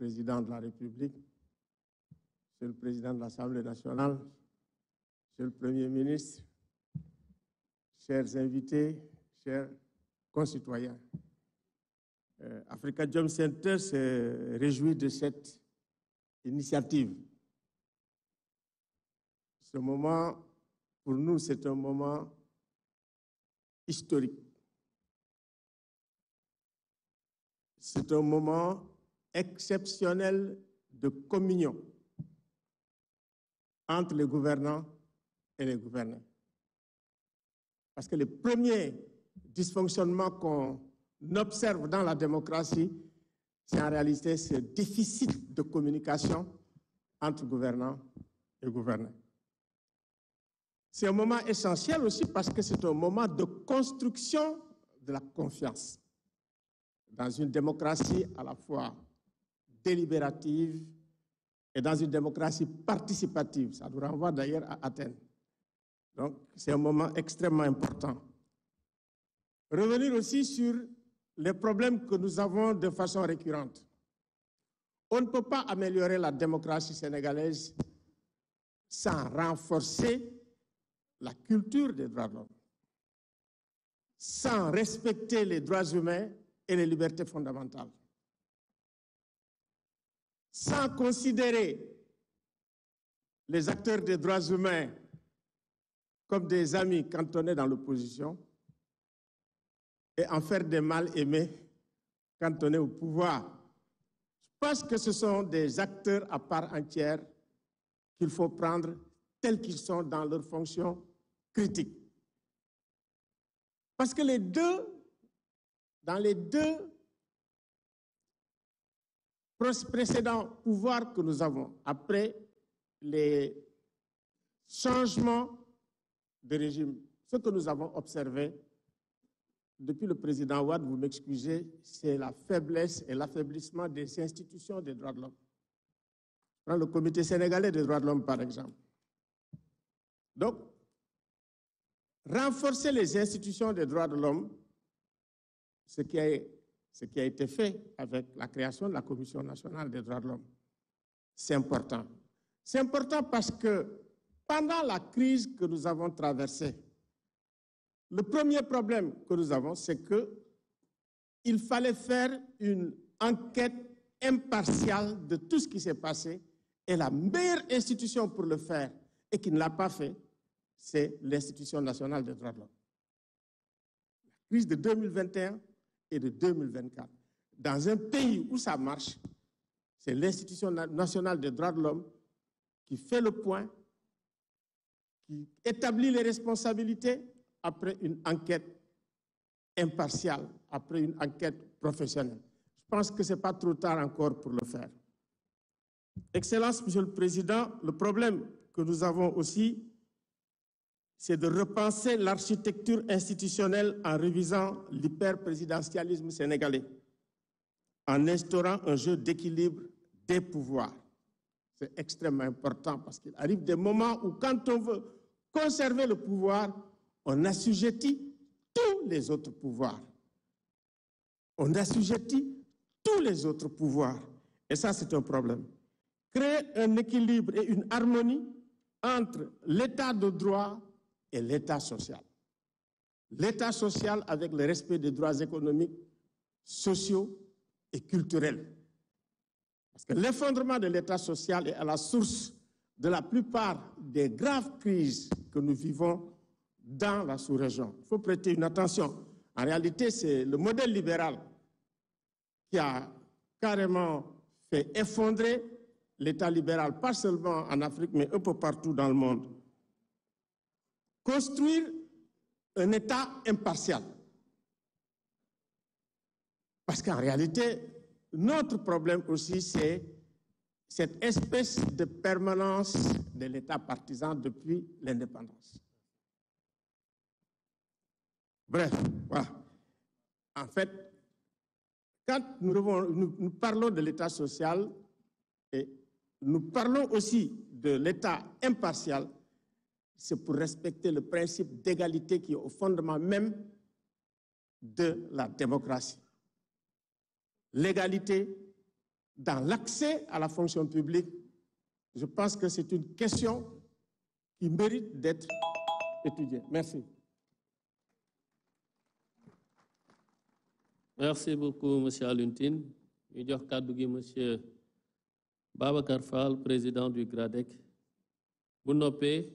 Président de la République, Monsieur le Président de l'Assemblée nationale, Monsieur le Premier ministre, chers invités, chers concitoyens, Africa Jom Center se réjouit de cette initiative. Ce moment, pour nous, c'est un moment historique. C'est un moment exceptionnel de communion entre les gouvernants et les gouvernés. Parce que les premiers dysfonctionnements qu'on observe dans la démocratie, c'est en réalité ce déficit de communication entre gouvernants et gouvernés. C'est un moment essentiel aussi parce que c'est un moment de construction de la confiance dans une démocratie à la fois délibérative et dans une démocratie participative. Ça nous renvoie d'ailleurs à Athènes. Donc, c'est un moment extrêmement important. Revenir aussi sur les problèmes que nous avons de façon récurrente. On ne peut pas améliorer la démocratie sénégalaise sans renforcer la culture des droits de l'homme, sans respecter les droits humains et les libertés fondamentales, sans considérer les acteurs des droits humains comme des amis quand on est dans l'opposition et en faire des mal-aimés quand on est au pouvoir. Je pense que ce sont des acteurs à part entière qu'il faut prendre tels qu'ils sont dans leurs fonctions critiques. Parce que dans les deux précédents pouvoirs que nous avons, après les changements de régime, ce que nous avons observé depuis le président Wade, vous m'excusez, c'est la faiblesse et l'affaiblissement des institutions des droits de l'homme. Dans le Comité sénégalais des droits de l'homme, par exemple. Donc, renforcer les institutions des droits de l'homme, ce qui a été fait avec la création de la Commission nationale des droits de l'homme, c'est important. C'est important parce que pendant la crise que nous avons traversée, le premier problème que nous avons, c'est qu'il fallait faire une enquête impartiale de tout ce qui s'est passé et la meilleure institution pour le faire et qui ne l'a pas fait, c'est l'Institution nationale des droits de l'homme. La crise de 2021 et de 2024. Dans un pays où ça marche, c'est l'Institution nationale des droits de l'homme qui fait le point, qui établit les responsabilités après une enquête impartiale, après une enquête professionnelle. Je pense que ce n'est pas trop tard encore pour le faire. Excellence, Monsieur le Président, le problème que nous avons aussi, c'est de repenser l'architecture institutionnelle en révisant l'hyperprésidentialisme sénégalais, en instaurant un jeu d'équilibre des pouvoirs. C'est extrêmement important parce qu'il arrive des moments où quand on veut conserver le pouvoir, on assujettit tous les autres pouvoirs. On assujettit tous les autres pouvoirs. Et ça, c'est un problème. Créer un équilibre et une harmonie entre l'état de droit et l'état social. L'état social avec le respect des droits économiques, sociaux et culturels. Parce que l'effondrement de l'état social est à la source de la plupart des graves crises que nous vivons dans la sous-région. Il faut prêter une attention. En réalité, c'est le modèle libéral qui a carrément fait effondrer l'état libéral, pas seulement en Afrique, mais un peu partout dans le monde. Construire un État impartial. Parce qu'en réalité, notre problème aussi, c'est cette espèce de permanence de l'État partisan depuis l'indépendance. Bref, voilà. En fait, quand nous parlons de l'État social et nous parlons aussi de l'État impartial, c'est pour respecter le principe d'égalité qui est au fondement même de la démocratie. L'égalité dans l'accès à la fonction publique, je pense que c'est une question qui mérite d'être étudiée. Merci. Merci beaucoup, M. Aluntine. Ñu jox kàddu gi M. Babacar Fall, président du GRADEC. Bu noppee